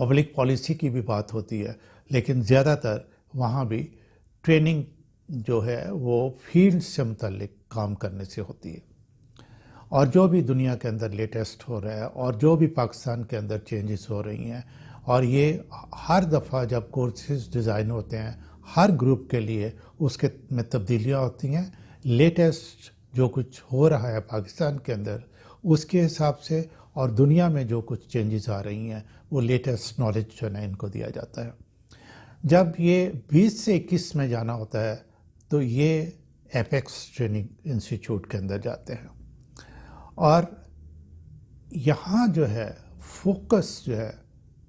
Public policy کی بھی بات ہوتی ہے، لیکن زیادہ تر وہاں بھی ٹریننگ جو ہے وہ فیلڈ سے متعلق کام کرنے سے ہوتی ہے، اور جو بھی دنیا کے اندر لیٹسٹ ہو رہا ہے اور جو بھی پاکستان کے اندر چینجز ہو رہی ہیں، اور یہ ہر دفعہ جب کورسز ڈیزائن ہوتے ہیں ہر گروپ کے لیے اس کے میں تبدیلیاں ہوتی ہیں، لیٹسٹ جو کچھ ہو رہا ہے پاکستان کے اندر اس کے حساب سے، اور دنیا میں جو کچھ چینجز آ رہی ہیں وہ لیٹسٹ نالج جو ہے نا ان کو دیا جاتا ہے۔ جب یہ 20 سے 21 میں جانا ہوتا ہے تو یہ ایپیکس ٹریننگ انسٹیٹیوٹ کے اندر جاتے ہیں، اور یہاں جو ہے فوکس جو ہے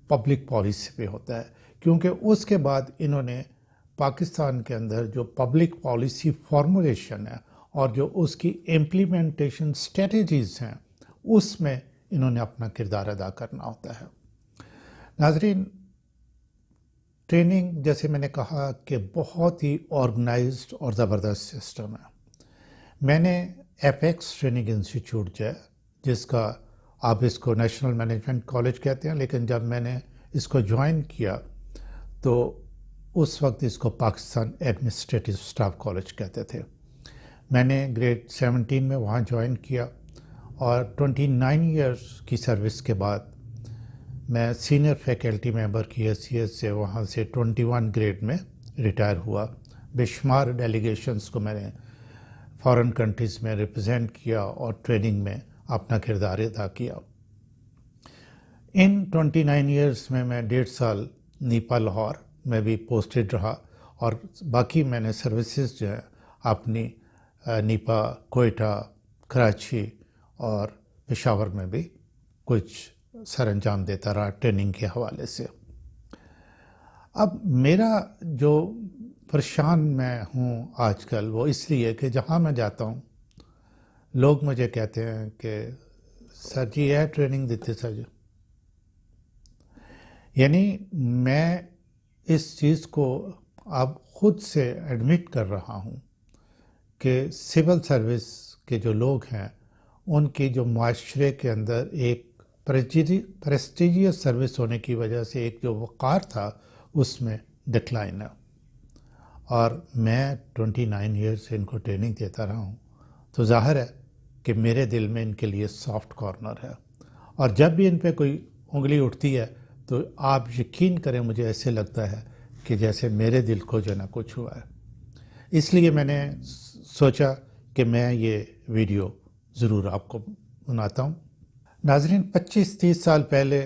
پبلک پالیسی پہ ہوتا ہے، کیونکہ اس کے بعد انہوں نے پاکستان کے اندر جو پبلک پالیسی فارمولیشن ہے اور جو اس کی امپلیمنٹیشن سٹریٹجیز ہیں اس میں انہوں نے اپنا کردار ادا کرنا ہوتا ہے۔ ناظرین، ٹریننگ جیسے میں نے کہا کہ بہت ہی آرگنائزڈ اور زبردست سسٹم ہے۔ میں نے ایپیکس ٹریننگ انسٹیٹیوٹ جو ہے، جس کا آپ اس کو نیشنل مینجمنٹ کالج کہتے ہیں، لیکن جب میں نے اس کو جوائن کیا تو اس وقت اس کو پاکستان ایڈمنسٹریٹو اسٹاف کالج کہتے تھے۔ میں نے گریڈ 17 میں وہاں جوائن کیا، اور 29 ایئرس کی سروس کے بعد میں سینئر فیکلٹی ممبر کی حیثیت سے وہاں سے 21 گریڈ میں ریٹائر ہوا۔ بے شمار ڈیلیگیشنز کو میں نے فارن کنٹریز میں ریپرزینٹ کیا اور ٹریننگ میں اپنا کردار ادا کیا۔ ان 29 ایئرس میں 1.5 سال نیپا لاہور میں بھی پوسٹڈ رہا، اور باقی میں نے سروسز جو ہے اپنی نیپا، کوئٹہ، کراچی اور پشاور میں بھی کچھ سر انجام دیتا رہا ٹریننگ کے حوالے سے۔ اب میرا جو پریشان میں ہوں آج کل وہ اس لیے کہ جہاں میں جاتا ہوں لوگ مجھے کہتے ہیں کہ سر جی یہ ٹریننگ دیتے سر جی، یعنی میں اس چیز کو اب خود سے ایڈمٹ کر رہا ہوں کہ سول سروس کے جو لوگ ہیں ان کی جو معاشرے کے اندر ایک پریسٹیجیس سروس ہونے کی وجہ سے ایک جو وقار تھا اس میں ڈکلائن ہے، اور میں 29 ایئر سے ان کو ٹریننگ دیتا رہا ہوں، تو ظاہر ہے کہ میرے دل میں ان کے لیے سافٹ کارنر ہے، اور جب بھی ان پہ کوئی انگلی اٹھتی ہے تو آپ یقین کریں مجھے ایسے لگتا ہے کہ جیسے میرے دل کو جو نا کچھ ہوا ہے۔ اس لیے میں نے سوچا کہ میں یہ ویڈیو ضرور آپ کو بناتا ہوں۔ ناظرین، 25-30 سال پہلے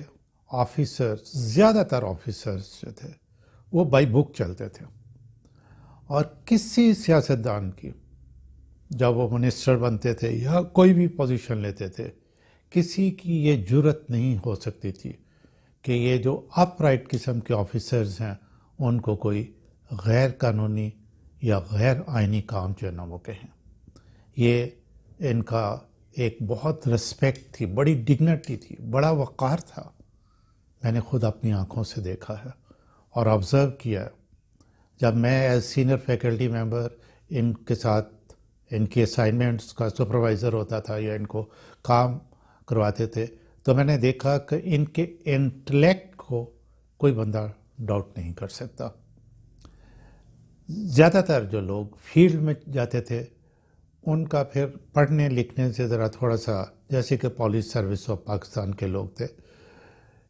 آفیسرز، زیادہ تر آفیسرز جو تھے وہ بائی بک چلتے تھے، اور کسی سیاستدان کی جب وہ منسٹر بنتے تھے یا کوئی بھی پوزیشن لیتے تھے، کسی کی یہ جرت نہیں ہو سکتی تھی کہ یہ جو اپ رائٹ قسم کے آفیسرز ہیں ان کو کوئی غیر قانونی یا غیر آئینی کام جو ہے نا وہ کہیں۔ یہ ان کا ایک بہت رسپیکٹ تھی، بڑی ڈگنیٹی تھی، بڑا وقار تھا۔ میں نے خود اپنی آنکھوں سے دیکھا ہے اور آبزرو کیا ہے۔ جب میں ایز سینئر فیکلٹی ممبر ان کے ساتھ ان کی اسائنمنٹس کا سپروائزر ہوتا تھا یا ان کو کام کرواتے تھے، تو میں نے دیکھا کہ ان کے انٹلیکٹ کو کوئی بندہ ڈاؤٹ نہیں کر سکتا۔ زیادہ تر جو لوگ فیلڈ میں جاتے تھے ان کا پھر پڑھنے لکھنے سے ذرا تھوڑا سا، جیسے کہ پولیس سروس آف پاکستان کے لوگ تھے،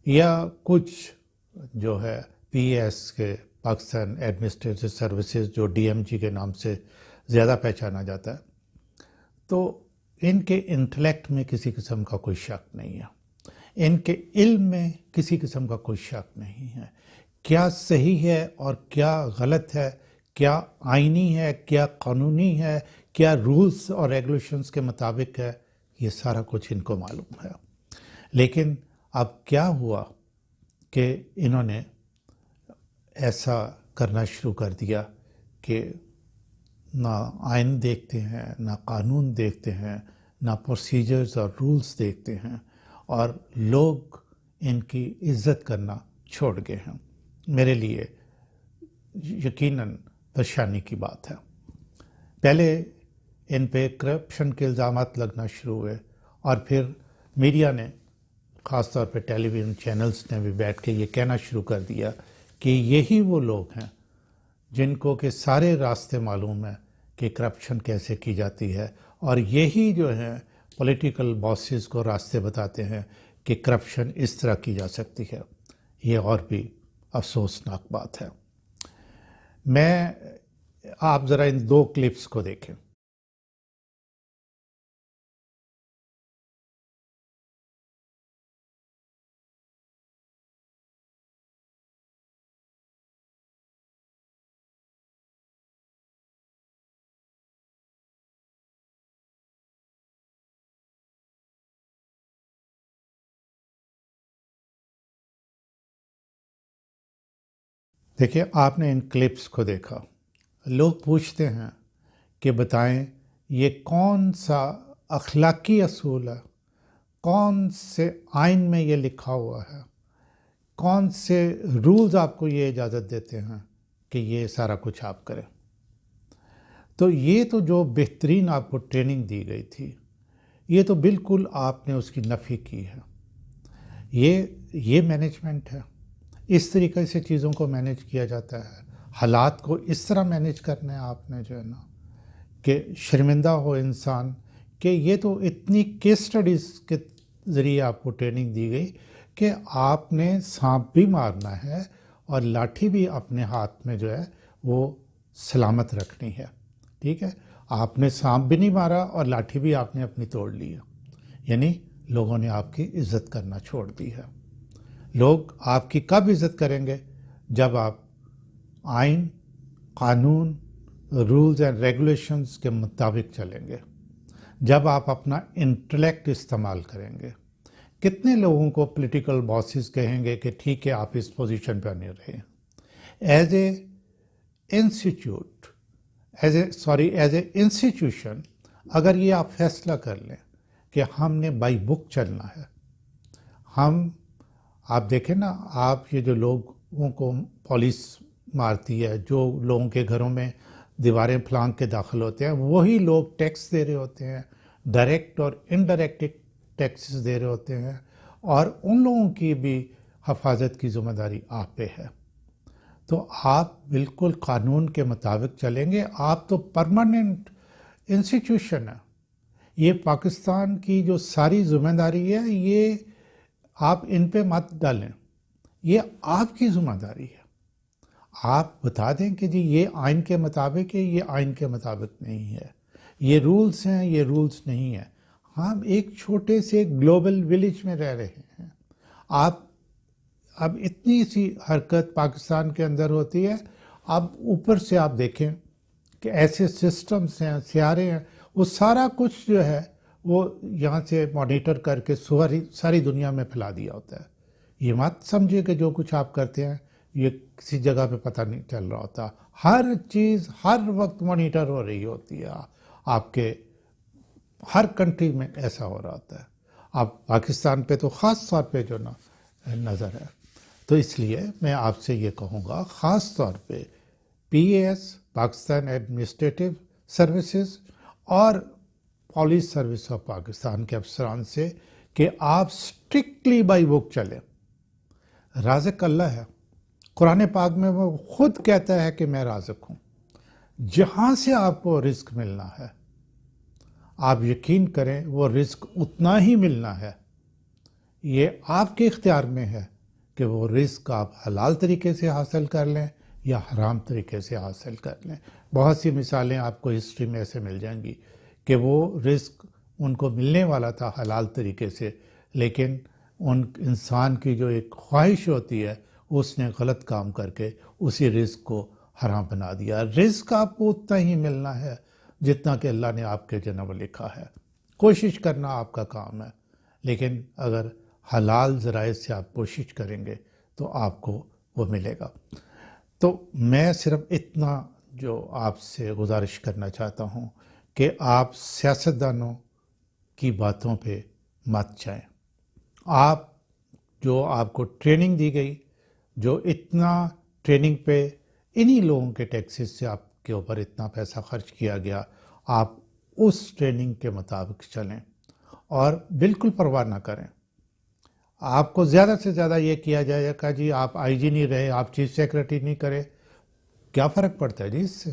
یا کچھ جو ہے پی ایس کے پاکستان ایڈمنسٹریٹو سروسز جو ڈی ایم جی کے نام سے زیادہ پہچانا جاتا ہے، تو ان کے انٹلیکٹ میں کسی قسم کا کوئی شک نہیں ہے، ان کے علم میں کسی قسم کا کوئی شک نہیں ہے۔ کیا صحیح ہے اور کیا غلط ہے، کیا آئینی ہے، کیا قانونی ہے، کیا رولز اور ریگولیشنز کے مطابق ہے، یہ سارا کچھ ان کو معلوم ہے۔ لیکن اب کیا ہوا کہ انہوں نے ایسا کرنا شروع کر دیا کہ نہ آئین دیکھتے ہیں، نہ قانون دیکھتے ہیں، نہ پروسیجرز اور رولز دیکھتے ہیں، اور لوگ ان کی عزت کرنا چھوڑ گئے ہیں۔ میرے لیے یقیناً پریشانی کی بات ہے۔ پہلے ان پہ کرپشن کے الزامات لگنا شروع ہوئے، اور پھر میڈیا نے خاص طور پہ ٹیلی ویژن چینلز نے بھی بیٹھ کے یہ کہنا شروع کر دیا کہ یہی وہ لوگ ہیں جن کو کہ سارے راستے معلوم ہیں کہ کرپشن کیسے کی جاتی ہے، اور یہی جو ہے پولیٹیکل باسز کو راستے بتاتے ہیں کہ کرپشن اس طرح کی جا سکتی ہے۔ یہ اور بھی افسوسناک بات ہے۔ آپ ذرا ان 2 کلپس کو دیکھیں۔ دیکھیے، آپ نے ان کلپس کو دیکھا، لوگ پوچھتے ہیں کہ بتائیں یہ کون سا اخلاقی اصول ہے، کون سے آئین میں یہ لکھا ہوا ہے، کون سے رولز آپ کو یہ اجازت دیتے ہیں کہ یہ سارا کچھ آپ کریں۔ تو یہ تو جو بہترین آپ کو ٹریننگ دی گئی تھی، یہ تو بالکل آپ نے اس کی نفی کی ہے۔ یہ مینجمنٹ ہے، اس طریقے سے چیزوں کو مینیج کیا جاتا ہے، حالات کو اس طرح مینیج کرنا ہے آپ نے جو ہے نا کہ شرمندہ ہو انسان کہ یہ تو اتنی کیس سٹڈیز کے ذریعے آپ کو ٹریننگ دی گئی کہ آپ نے سانپ بھی مارنا ہے اور لاٹھی بھی اپنے ہاتھ میں جو ہے وہ سلامت رکھنی ہے، ٹھیک ہے؟ آپ نے سانپ بھی نہیں مارا اور لاٹھی بھی آپ نے اپنی توڑ لی ہے، یعنی لوگوں نے آپ کی عزت کرنا چھوڑ دی ہے۔ لوگ آپ کی کب عزت کریں گے؟ جب آپ آئین، قانون، رولز اینڈ ریگولیشنز کے مطابق چلیں گے، جب آپ اپنا انٹلیکٹ استعمال کریں گے۔ کتنے لوگوں کو پولیٹیکل باسز کہیں گے کہ ٹھیک ہے آپ اس پوزیشن پہ نہیں رہے۔ ایز اے انسٹیٹیوشن اگر یہ آپ فیصلہ کر لیں کہ ہم نے بائی بک چلنا ہے، آپ دیکھیں نا، آپ یہ جو لوگوں کو پولیس مارتی ہے، جو لوگوں کے گھروں میں دیواریں پھلانگ کے داخل ہوتے ہیں، وہی لوگ ٹیکس دے رہے ہوتے ہیں، ڈائریکٹ اور انڈائریکٹ ٹیکسز دے رہے ہوتے ہیں، اور ان لوگوں کی بھی حفاظت کی ذمہ داری آپ پہ ہے۔ تو آپ بالکل قانون کے مطابق چلیں گے۔ آپ تو پرماننٹ انسٹیٹیوشن ہے، یہ پاکستان کی جو ساری ذمہ داری ہے یہ آپ ان پہ مت ڈالیں، یہ آپ کی ذمہ داری ہے۔ آپ بتا دیں کہ جی یہ آئین کے مطابق ہے، یہ آئین کے مطابق نہیں ہے، یہ رولز ہیں، یہ رولز نہیں ہیں۔ ہم ایک چھوٹے سے گلوبل ولیج میں رہ رہے ہیں۔ آپ اب اتنی سی حرکت پاکستان کے اندر ہوتی ہے، اب اوپر سے آپ دیکھیں کہ ایسے سسٹمز ہیں، سیارے ہیں، وہ سارا کچھ جو ہے وہ یہاں سے مانیٹر کر کے ساری دنیا میں پھیلا دیا ہوتا ہے۔ یہ مت سمجھے کہ جو کچھ آپ کرتے ہیں یہ کسی جگہ پہ پتہ نہیں چل رہا ہوتا، ہر چیز ہر وقت مانیٹر ہو رہی ہوتی ہے، آپ کے ہر کنٹری میں ایسا ہو رہا ہوتا ہے۔ اب پاکستان پہ تو خاص طور پہ جو نظر ہے، تو اس لیے میں آپ سے یہ کہوں گا خاص طور پہ PAS پاکستان ایڈمنسٹریٹو سروسز اور پولیس سروس آف پاکستان کے افسران سے کہ آپ سٹرکٹلی بائی بک چلیں۔ رازق اللہ ہے، قرآن پاک میں وہ خود کہتا ہے کہ میں رازق ہوں۔ جہاں سے آپ کو رزق ملنا ہے آپ یقین کریں وہ رزق اتنا ہی ملنا ہے۔ یہ آپ کے اختیار میں ہے کہ وہ رزق آپ حلال طریقے سے حاصل کر لیں یا حرام طریقے سے حاصل کر لیں۔ بہت سی مثالیں آپ کو ہسٹری میں ایسے مل جائیں گی کہ وہ رزق ان کو ملنے والا تھا حلال طریقے سے، لیکن ان انسان کی جو ایک خواہش ہوتی ہے اس نے غلط کام کر کے اسی رزق کو حرام بنا دیا۔ رزق آپ کو اتنا ہی ملنا ہے جتنا کہ اللہ نے آپ کے جنم لکھا ہے۔ کوشش کرنا آپ کا کام ہے، لیکن اگر حلال ذرائع سے آپ کوشش کریں گے تو آپ کو وہ ملے گا۔ تو میں صرف اتنا جو آپ سے گزارش کرنا چاہتا ہوں کہ آپ سیاستدانوں کی باتوں پہ مت جائیں۔ آپ کو ٹریننگ دی گئی، جو اتنا ٹریننگ پہ انہی لوگوں کے ٹیکسز سے آپ کے اوپر اتنا پیسہ خرچ کیا گیا، آپ اس ٹریننگ کے مطابق چلیں اور بالکل پرواہ نہ کریں۔ آپ کو زیادہ سے زیادہ یہ کیا جائے گا جی آپ آئی جی نہیں رہے، آپ چیف سیکرٹری نہیں کرے، کیا فرق پڑتا ہے جی اس سے؟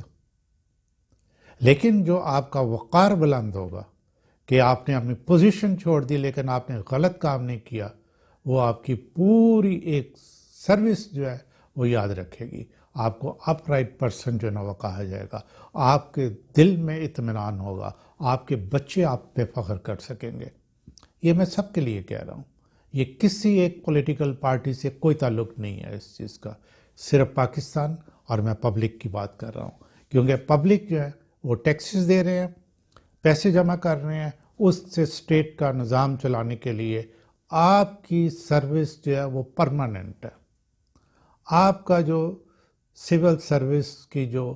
لیکن جو آپ کا وقار بلند ہوگا کہ آپ نے اپنی پوزیشن چھوڑ دی لیکن آپ نے غلط کام نہیں کیا، وہ آپ کی پوری ایک سروس جو ہے وہ یاد رکھے گی، آپ کو اپ رائٹ پرسن جو ہے نا وہ کہا جائے گا، آپ کے دل میں اطمینان ہوگا، آپ کے بچے آپ پہ فخر کر سکیں گے۔ یہ میں سب کے لیے کہہ رہا ہوں، یہ کسی ایک پولیٹیکل پارٹی سے کوئی تعلق نہیں ہے اس چیز کا، صرف پاکستان اور میں پبلک کی بات کر رہا ہوں، کیونکہ پبلک جو ہے وہ ٹیکسز دے رہے ہیں، پیسے جمع کر رہے ہیں، اس سے اسٹیٹ کا نظام چلانے کے لیے آپ کی سروس جو ہے وہ پرماننٹ ہے، آپ کا جو سول سروس کی جو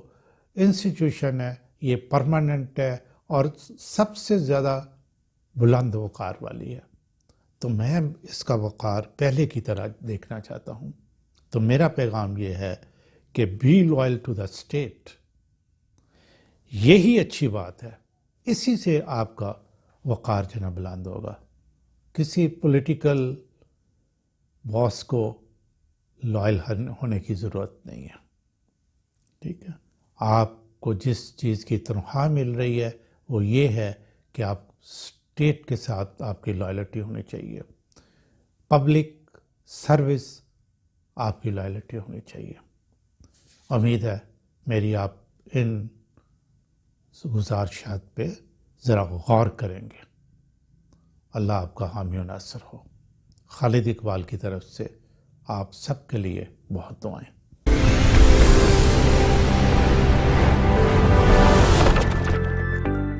انسٹیٹیوشن ہے یہ پرماننٹ ہے اور سب سے زیادہ بلند وقار والی ہے، تو میں اس کا وقار پہلے کی طرح دیکھنا چاہتا ہوں۔ تو میرا پیغام یہ ہے کہ be loyal to the state, یہی اچھی بات ہے، اسی سے آپ کا وقار جو ہے بلند ہوگا، کسی پولیٹیکل باس کو لائل ہونے کی ضرورت نہیں ہے، ٹھیک ہے؟ آپ کو جس چیز کی تنخواہ مل رہی ہے وہ یہ ہے کہ آپ اسٹیٹ کے ساتھ آپ کی لائلٹی ہونی چاہیے، پبلک سروس آپ کی لائلٹی ہونی چاہیے۔ امید ہے میری آپ ان گزارشات پہ ذرا غور کریں گے۔ اللہ آپ کا حامی و ناصر ہو۔ خالد اقبال کی طرف سے آپ سب کے لیے بہت دعائیں۔